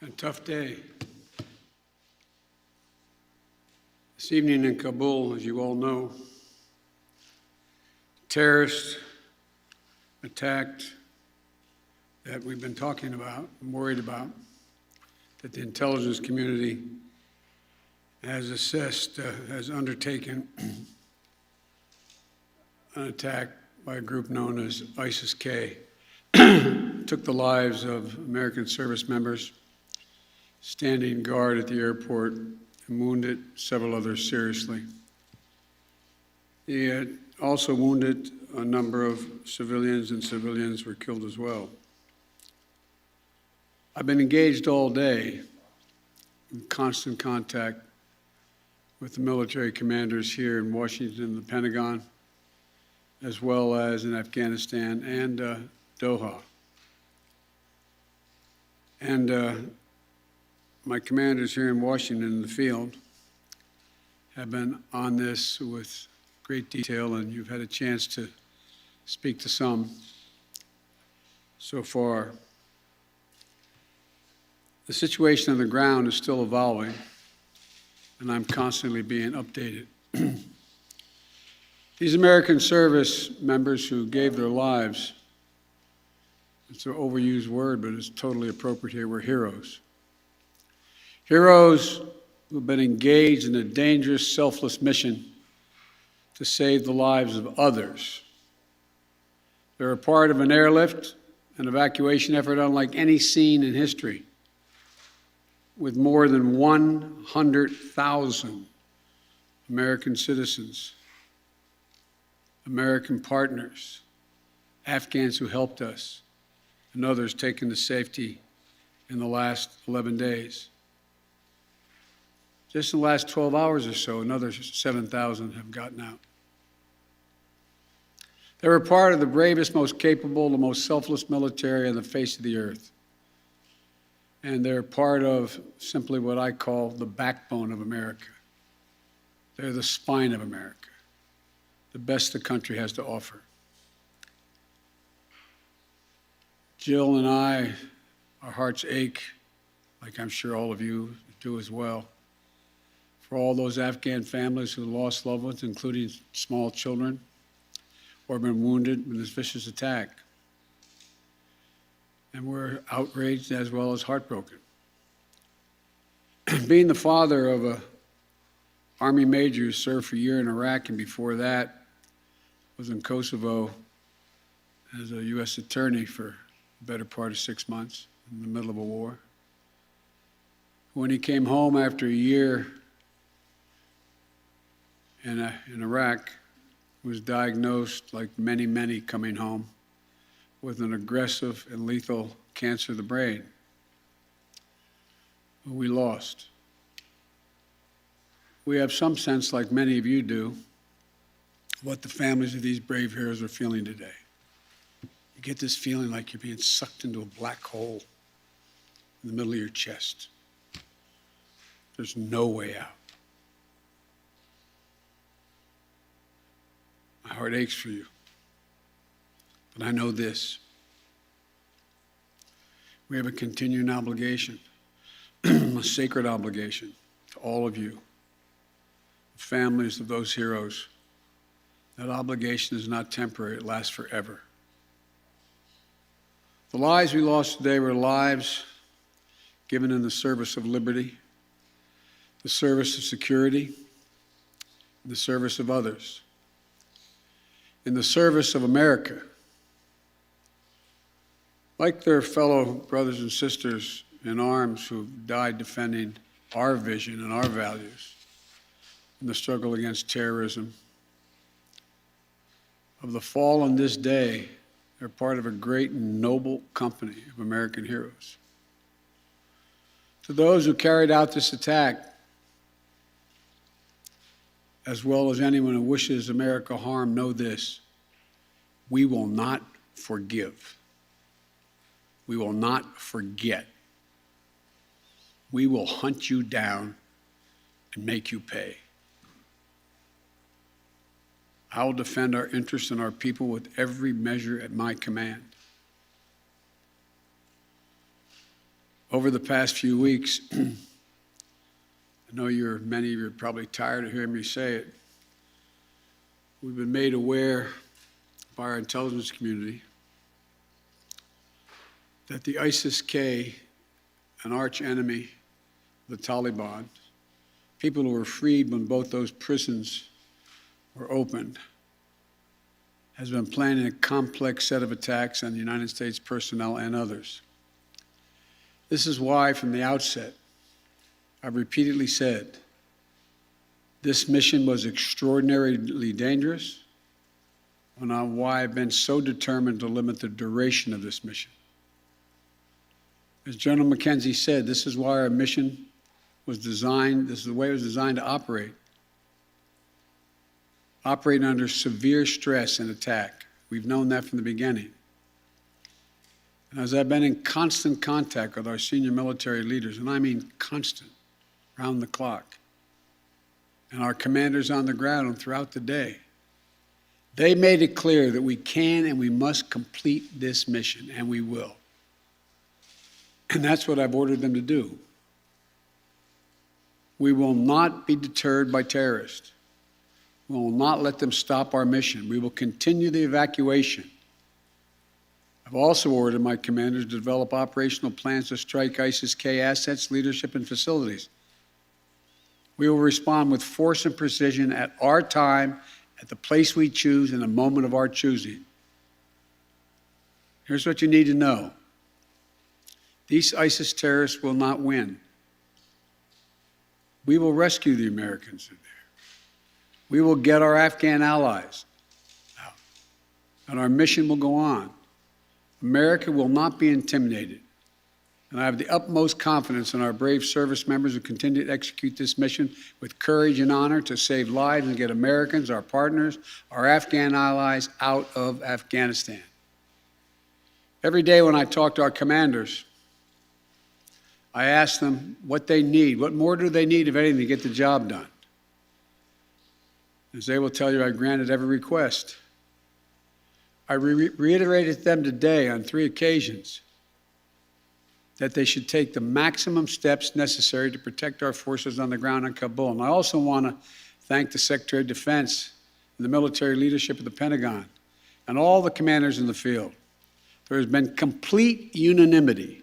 A tough day. This evening in Kabul, as you all know, terrorists attacked that we've been talking about and worried about, that the intelligence community has assessed, has undertaken an attack by a group known as ISIS-K. Took the lives of American service members, standing guard at the airport, and wounded several others seriously. He had also wounded a number of civilians, and civilians were killed as well. I've been engaged all day in constant contact with the military commanders here in Washington and the Pentagon, as well as in Afghanistan and Doha. And my commanders here in Washington in the field have been on this with great detail, and you've had a chance to speak to some so far. The situation on the ground is still evolving, and I'm constantly being updated. These American service members who gave their lives, it's an overused word, but it's totally appropriate here, were heroes. Heroes who've been engaged in a dangerous, selfless mission to save the lives of others. They're a part of an airlift, an evacuation effort unlike any seen in history, with more than 100,000 American citizens, American partners, Afghans who helped us, and others taken to safety in the last 11 days. Just in the last 12 hours or so, another 7,000 have gotten out. They were part of the bravest, most capable, the most selfless military on the face of the earth. And they're part of simply what I call the backbone of America. They're the spine of America, the best the country has to offer. Jill and I, our hearts ache, like I'm sure all of you do as well, for all those Afghan families who lost loved ones, including small children, or been wounded in this vicious attack. And we're outraged as well as heartbroken. Being the father of an Army major who served for a year in Iraq, and before that was in Kosovo as a U.S. attorney for the better part of 6 months in the middle of a war. When he came home after a year in Iraq, was diagnosed, like many, many coming home, with an aggressive and lethal cancer of the brain, who we lost. We have some sense, like many of you do, what the families of these brave heroes are feeling today. You get this feeling like you're being sucked into a black hole in the middle of your chest. There's no way out. My heart aches for you. But I know this. We have a continuing obligation, a sacred obligation to all of you, the families of those heroes. That obligation is not temporary, it lasts forever. The lives we lost today were lives given in the service of liberty, the service of security, and the service of others, in the service of America. Like their fellow brothers and sisters in arms who died defending our vision and our values in the struggle against terrorism, of the fall on this day, they're part of a great and noble company of American heroes. To those who carried out this attack, as well as anyone who wishes America harm, know this: we will not forgive. We will not forget. We will hunt you down and make you pay. I will defend our interests and our people with every measure at my command. Over the past few weeks, I know many of you are probably tired of hearing me say it. We've been made aware by our intelligence community that the ISIS-K, an arch enemy, the Taliban, people who were freed when both those prisons were opened, has been planning a complex set of attacks on the United States personnel and others. This is why, from the outset, I've repeatedly said this mission was extraordinarily dangerous, and on why I've been so determined to limit the duration of this mission. As General McKenzie said, this is why our mission was designed, this is the way it was designed to operate. Operating under severe stress and attack. We've known that from the beginning. And as I've been in constant contact with our senior military leaders, and I mean constant, round the clock, and our commanders on the ground and throughout the day, they made it clear that we can and we must complete this mission, and we will. And that's what I've ordered them to do. We will not be deterred by terrorists. We will not let them stop our mission. We will continue the evacuation. I've also ordered my commanders to develop operational plans to strike ISIS-K assets, leadership, and facilities. We will respond with force and precision at our time, at the place we choose, in a moment of our choosing. Here's what you need to know. These ISIS terrorists will not win. We will rescue the Americans in there. We will get our Afghan allies out, and our mission will go on. America will not be intimidated, and I have the utmost confidence in our brave service members who continue to execute this mission with courage and honor to save lives and get Americans, our partners, our Afghan allies out of Afghanistan. Every day when I talk to our commanders, I ask them what they need. What more do they need, if anything, to get the job done? As they will tell you, I granted every request. I reiterated to them today on 3 occasions that they should take the maximum steps necessary to protect our forces on the ground in Kabul. And I also want to thank the Secretary of Defense and the military leadership of the Pentagon and all the commanders in the field. There has been complete unanimity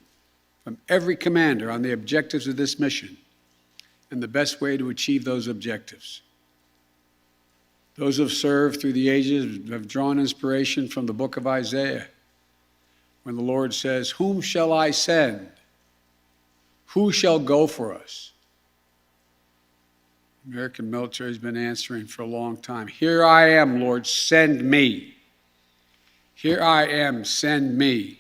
from every commander on the objectives of this mission and the best way to achieve those objectives. Those who have served through the ages have drawn inspiration from the book of Isaiah, when the Lord says, "Whom shall I send? Who shall go for us?" The American military has been answering for a long time. "Here I am, Lord, send me. Here I am, send me."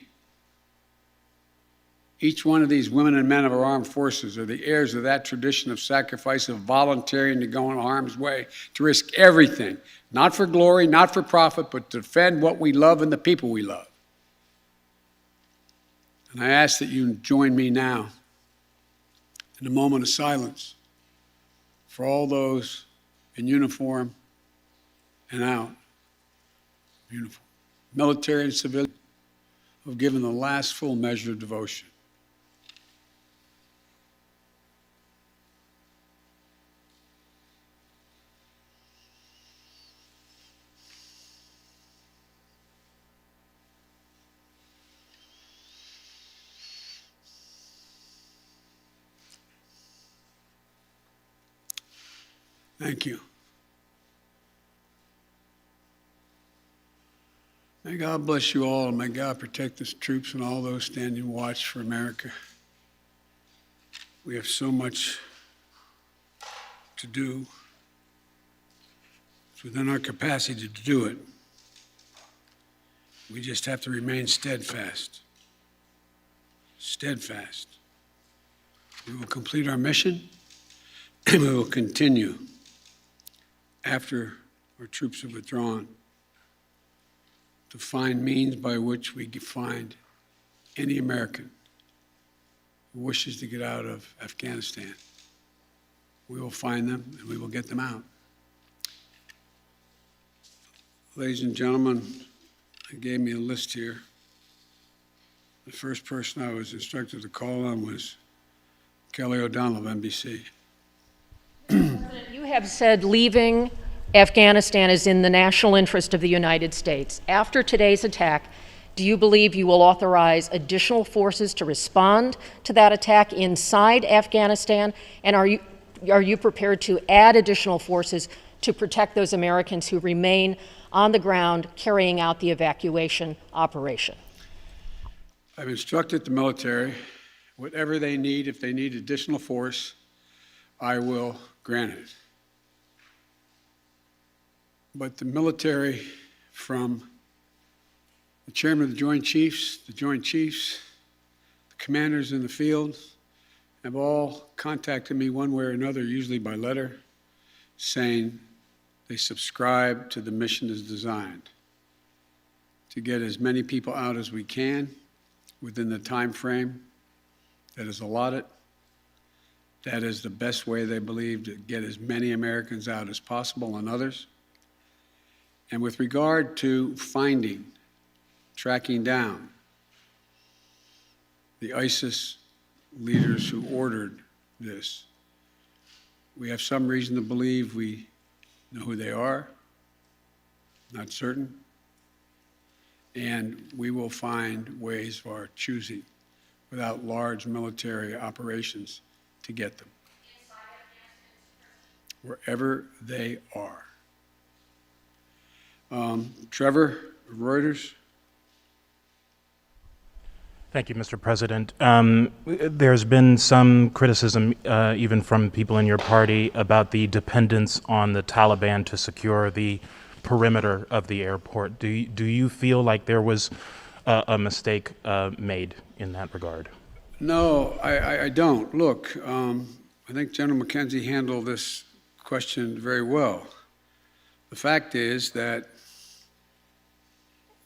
Each one of these women and men of our armed forces are the heirs of that tradition of sacrifice, of volunteering to go in harm's way, to risk everything, not for glory, not for profit, but to defend what we love and the people we love. And I ask that you join me now in a moment of silence for all those in uniform and out, uniform, military and civilian, who have given the last full measure of devotion. Thank you. May God bless you all, and may God protect the troops and all those standing watch for America. We have so much to do. It's within our capacity to do it. We just have to remain steadfast. Steadfast. We will complete our mission, and we will continue after our troops have withdrawn to find means by which we can find any American who wishes to get out of Afghanistan. We will find them and we will get them out. Ladies and gentlemen, they gave me a list here. The first person I was instructed to call on was Kelly O'Donnell of NBC. You have said leaving Afghanistan is in the national interest of the United States. After today's attack, do you believe you will authorize additional forces to respond to that attack inside Afghanistan? And are you prepared to add additional forces to protect those Americans who remain on the ground carrying out the evacuation operation? I've instructed the military, whatever they need, if they need additional force, I will grant it. But the military, from the chairman of the Joint Chiefs, the commanders in the field, have all contacted me one way or another, usually by letter, saying they subscribe to the mission as designed to get as many people out as we can within the time frame that is allotted. That is the best way, they believe, to get as many Americans out as possible and others. And with regard to finding, tracking down the ISIS leaders who ordered this, we have some reason to believe we know who they are, not certain, and we will find ways of our choosing without large military operations to get them wherever they are. Trevor, Reuters. Thank you, Mr. President. There's been some criticism, even from people in your party, about the dependence on the Taliban to secure the perimeter of the airport. Do you feel like there was a mistake made in that regard? No, I don't. Look, I think General McKenzie handled this question very well. The fact is that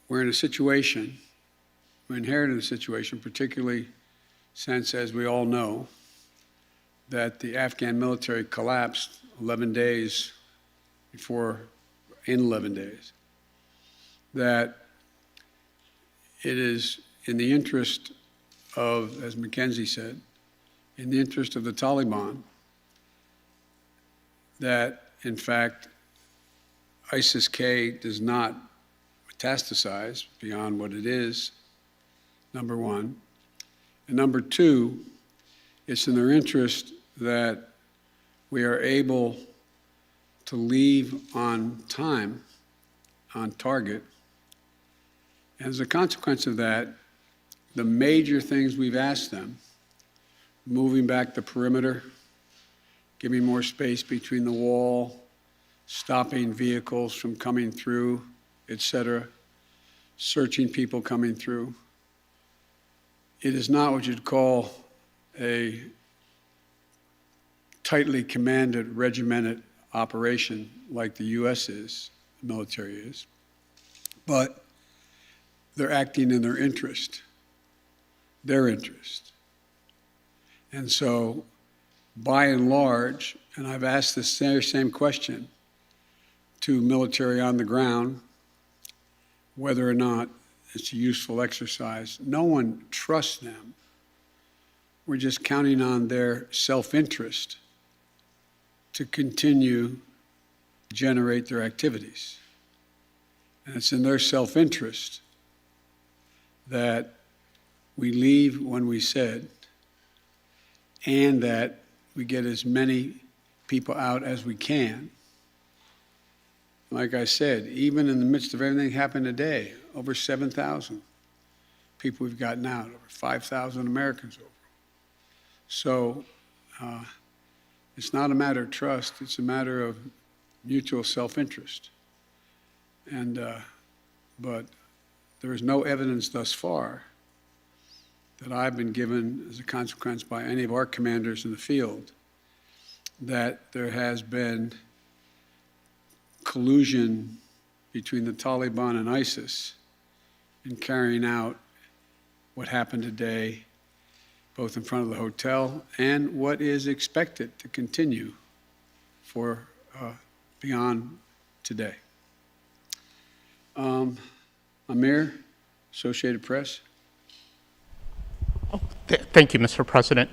we're in a situation, we inherited a situation, particularly since, as we all know, that the Afghan military collapsed 11 days before, in 11 days, that it is in the interest of, as McKenzie said, in the interest of the Taliban, that in fact ISIS-K does not metastasize beyond what it is, number one. And number two, it's in their interest that we are able to leave on time, on target. And as a consequence of that, the major things we've asked them, moving back the perimeter, giving more space between the wall, stopping vehicles from coming through, etc., searching people coming through. It is not what you'd call a tightly commanded, regimented operation like the U.S. is, the military is, but they're acting in their interest. And so, by and large, and I've asked this same question to military on the ground, whether or not it's a useful exercise. No one trusts them. We're just counting on their self-interest to continue to generate their activities. And it's in their self-interest that we leave when we said, and that we get as many people out as we can. Like I said, even in the midst of everything happened today, over 7,000 people we've gotten out, over 5,000 Americans over. So it's not a matter of trust, it's a matter of mutual self-interest. And, but there is no evidence thus far that I've been given as a consequence by any of our commanders in the field that there has been collusion between the Taliban and ISIS in carrying out what happened today, both in front of the hotel and what is expected to continue for beyond today. Amir, Associated Press. Thank you, Mr. President.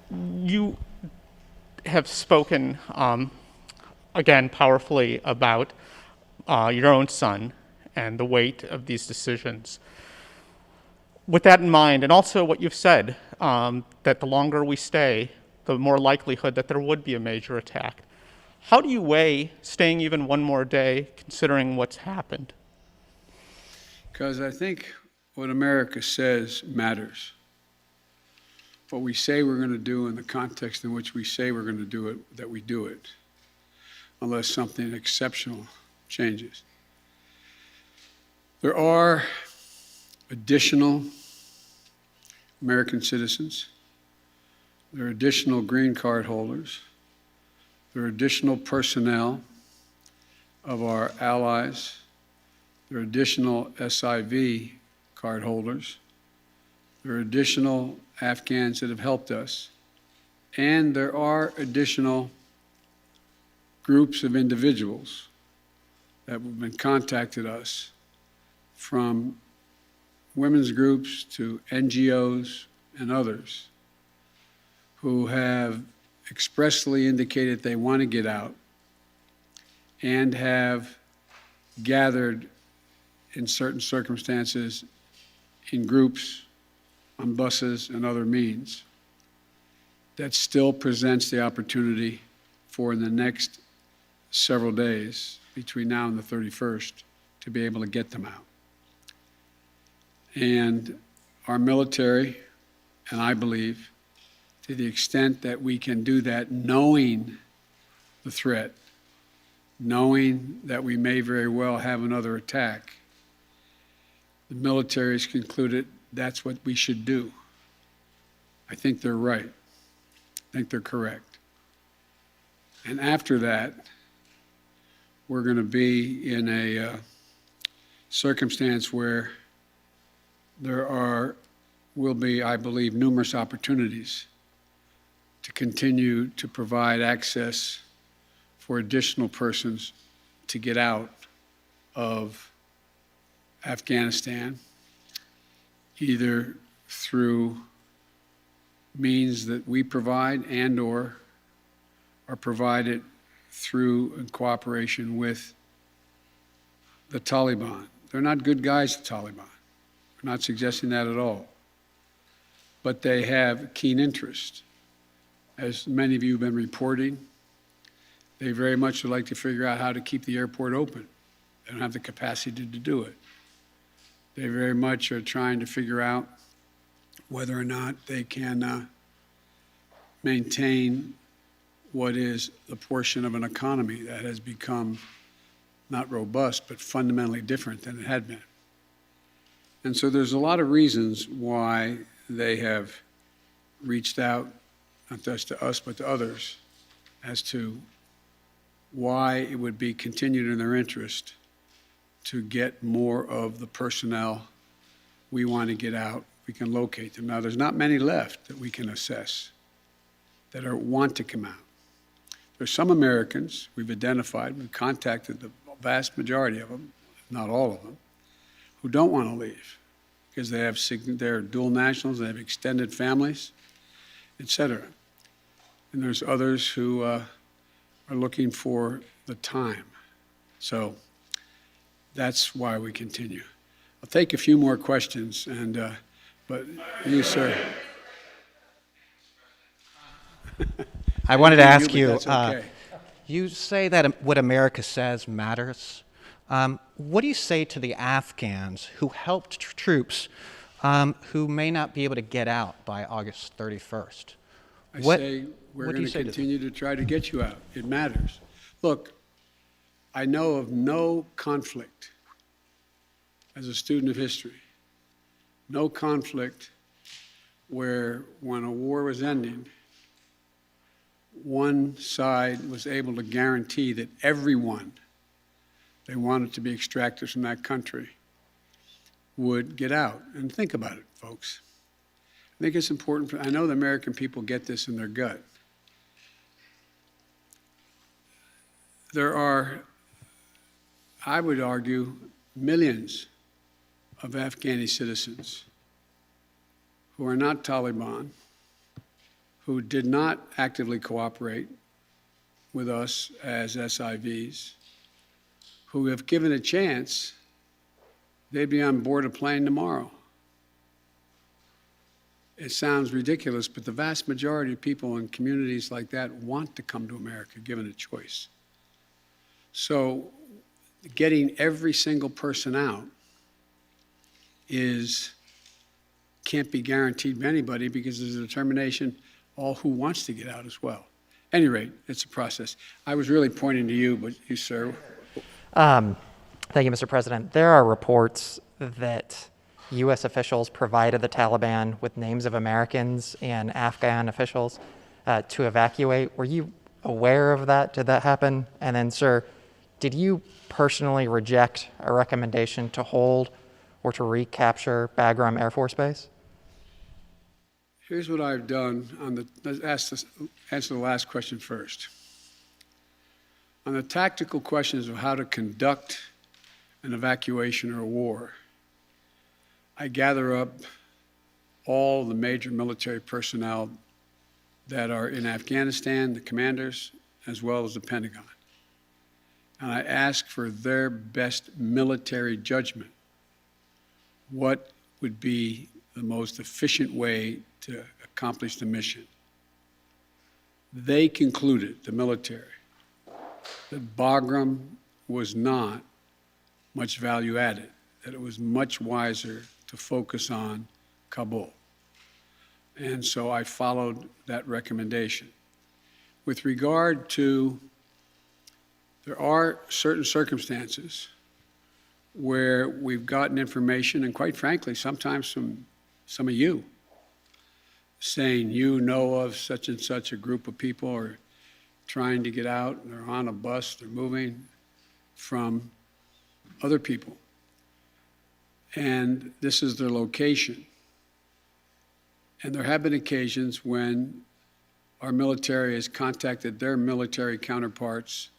You have spoken, again, powerfully about your own son and the weight of these decisions. With that in mind, and also what you've said, that the longer we stay, the more likelihood that there would be a major attack. How do you weigh staying even one more day, considering what's happened? Because I think what America says matters. What we say we're going to do in the context in which we say we're going to do it, that we do it, unless something exceptional changes. There are additional American citizens. There are additional green card holders. There are additional personnel of our allies. There are additional SIV card holders. There are additional Afghans that have helped us. And there are additional groups of individuals that have been contacted us, from women's groups to NGOs and others, who have expressly indicated they want to get out and have gathered in certain circumstances in groups, on buses and other means. That still presents the opportunity for, in the next several days between now and the 31st, to be able to get them out. And our military, and I believe, to the extent that we can do that, knowing the threat, knowing that we may very well have another attack, the military has concluded that's what we should do. I think they're right. I think they're correct. And after that, we're going to be in a circumstance where will be, I believe, numerous opportunities to continue to provide access for additional persons to get out of Afghanistan, either through means that we provide and/or are provided through in cooperation with the Taliban. They're not good guys, the Taliban. We're not suggesting that at all. But they have keen interest. As many of you have been reporting, they very much would like to figure out how to keep the airport open. They don't have the capacity to do it. They very much are trying to figure out whether or not they can maintain what is the portion of an economy that has become not robust, but fundamentally different than it had been. And so there's a lot of reasons why they have reached out, not just to us, but to others, as to why it would be continued in their interest to get more of the personnel we want to get out. We can locate them. Now, there's not many left that we can assess that want to come out. There's some Americans we've identified, we've contacted the vast majority of them, not all of them, who don't want to leave because they're dual nationals, they have extended families, et cetera. And there's others who are looking for the time. So that's why we continue. I'll take a few more questions, but you, sir. I wanted to ask but you, that's okay. you say that what America says matters. What do you say to the Afghans who helped troops who may not be able to get out by August 31st? I say we're going to say continue to try to get you out. It matters. Look, I know of no conflict, as a student of history, no conflict where when a war was ending, one side was able to guarantee that everyone they wanted to be extracted from that country would get out. And think about it, folks. I think it's important. I know the American people get this in their gut. There are, I would argue, millions of Afghani citizens who are not Taliban, who did not actively cooperate with us as SIVs, who, if given a chance, they'd be on board a plane tomorrow. It sounds ridiculous, but the vast majority of people in communities like that want to come to America, given a choice. So getting every single person out can't be guaranteed by anybody, because there's a determination all who wants to get out as well. At any rate, it's a process. I was really pointing to you, but you, sir. Thank you, Mr. President. There are reports that U.S. officials provided the Taliban with names of Americans and Afghan officials to evacuate. Were you aware of that? Did that happen? And then, sir, did you personally reject a recommendation to hold or to recapture Bagram Air Force Base? Here's what I've done let's answer the last question first. On the tactical questions of how to conduct an evacuation or a war, I gather up all the major military personnel that are in Afghanistan, the commanders, as well as the Pentagon. And I ask for their best military judgment. What would be the most efficient way to accomplish the mission? They concluded, the military, that Bagram was not much value added, that it was much wiser to focus on Kabul. And so I followed that recommendation. With regard to, there are certain circumstances where we've gotten information, and quite frankly, sometimes from some of you, saying you know of such and such a group of people are trying to get out, and they're on a bus, they're moving from other people. And this is their location. And there have been occasions when our military has contacted their military counterparts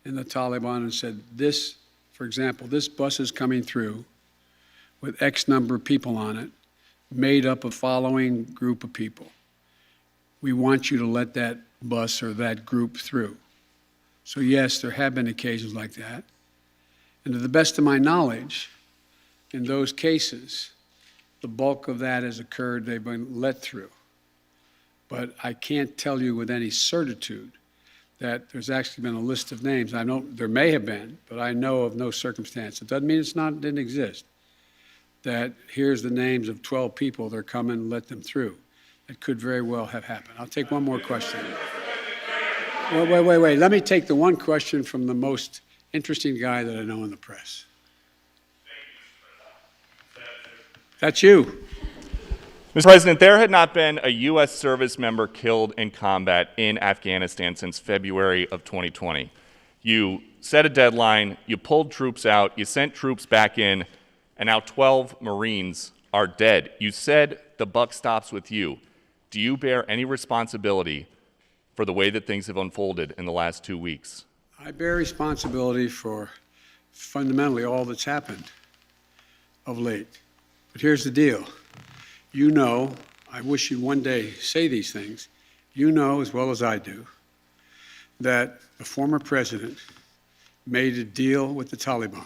in the Taliban and said, this, for example, this bus is coming through with X number of people on it, made up of following group of people. We want you to let that bus or that group through. So yes, there have been occasions like that. And to the best of my knowledge, in those cases, the bulk of that has occurred, they've been let through. But I can't tell you with any certitude that there's actually been a list of names. I know there may have been, but I know of no circumstance. It doesn't mean it didn't exist. That here's the names of 12 people, they're coming, let them through. It could very well have happened. I'll take one more question. Wait. Let me take the one question from the most interesting guy that I know in the press. That's you. Mr. President, there had not been a U.S. service member killed in combat in Afghanistan since February of 2020. You set a deadline, you pulled troops out, you sent troops back in, and now 12 Marines are dead. You said the buck stops with you. Do you bear any responsibility for the way that things have unfolded in the last 2 weeks? I bear responsibility for fundamentally all that's happened of late. But here's the deal. You know, I wish you'd one day say these things, you know as well as I do, that the former president made a deal with the Taliban,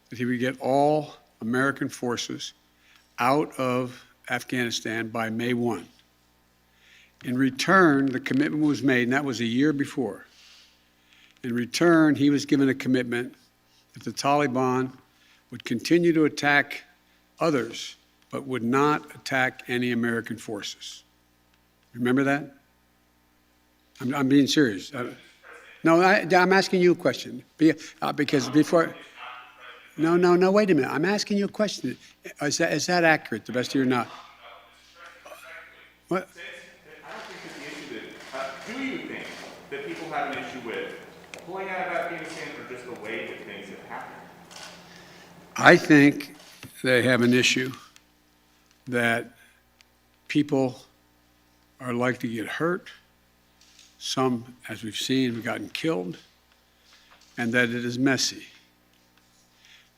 that he would get all American forces out of Afghanistan by May 1. In return, the commitment was made, and that was a year before. In return, he was given a commitment that the Taliban would continue to attack others, but would not attack any American forces. Remember that? I'm being serious. No, I'm asking you a question. Because before... No, wait a minute. I'm asking you a question. Is that accurate, the best of your knowledge? What? I don't think it's the issue that, do you think that people have an issue with pulling out of Afghanistan or just the way that things have happened? I think they have an issue that people are likely to get hurt. Some, as we've seen, have gotten killed, and that it is messy.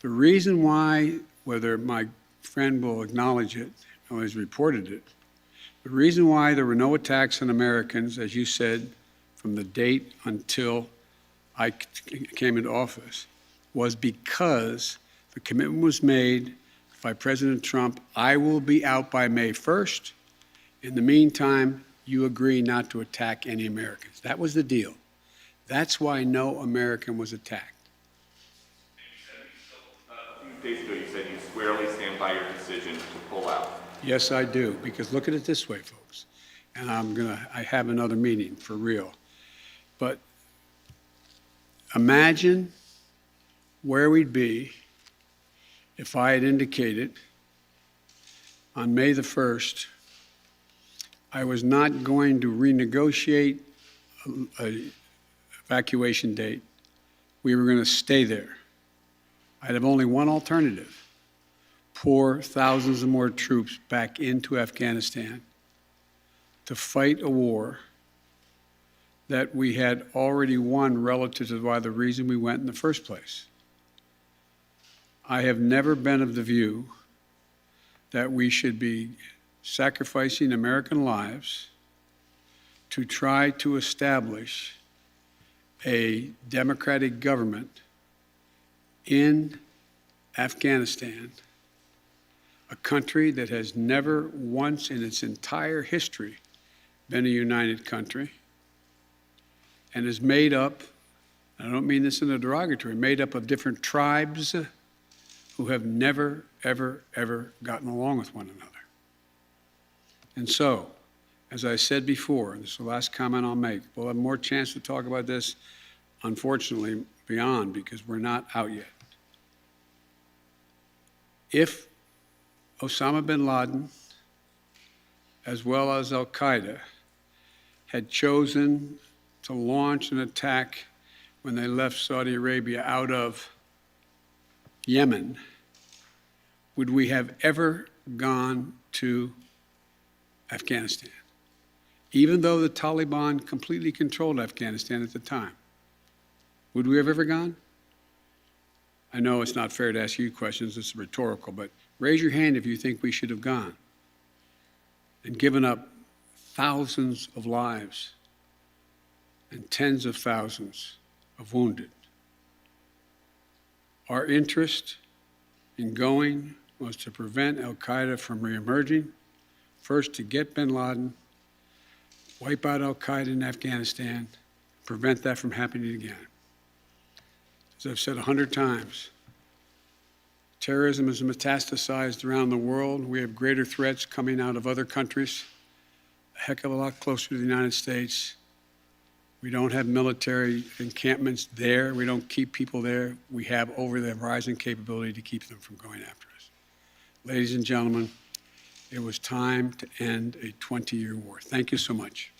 The reason why, whether my friend will acknowledge it always reported it. The reason why there were no attacks on Americans, as you said, from the date until I came into office, was because the commitment was made by President Trump, I will be out by May 1st. In the meantime, you agree not to attack any Americans. That was the deal. That's why no American was attacked. A few days ago, you said you squarely stand by your decision to pull out. Yes, I do, because look at it this way, folks, and I have another meeting for real. But imagine where we'd be if I had indicated on May the 1st I was not going to renegotiate an evacuation date. We were going to stay there. I'd have only one alternative: pour thousands of more troops back into Afghanistan to fight a war that we had already won relative to why the reason we went in the first place. I have never been of the view that we should be sacrificing American lives to try to establish a democratic government in Afghanistan, a country that has never once in its entire history been a united country and is made up, I don't mean this in a derogatory, made up of different tribes who have never, ever, ever gotten along with one another. And so, as I said before, and this is the last comment I'll make, we'll have more chance to talk about this, unfortunately, beyond, because we're not out yet. If Osama bin Laden, as well as al-Qaeda, had chosen to launch an attack when they left Saudi Arabia out of Yemen, would we have ever gone to Afghanistan? Even though the Taliban completely controlled Afghanistan at the time, would we have ever gone? I know it's not fair to ask you questions, it's rhetorical, but raise your hand if you think we should have gone and given up thousands of lives and tens of thousands of wounded. Our interest in going was to prevent al-Qaeda from reemerging, first to get bin Laden, wipe out al-Qaeda in Afghanistan, prevent that from happening again. As I've said 100 times, terrorism is metastasized around the world. We have greater threats coming out of other countries, a heck of a lot closer to the United States. We don't have military encampments there. We don't keep people there. We have over-the-horizon capability to keep them from going after us. Ladies and gentlemen, it was time to end a 20-year war. Thank you so much.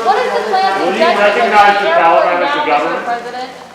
What is the plan to Will you recognize the Taliban as the government?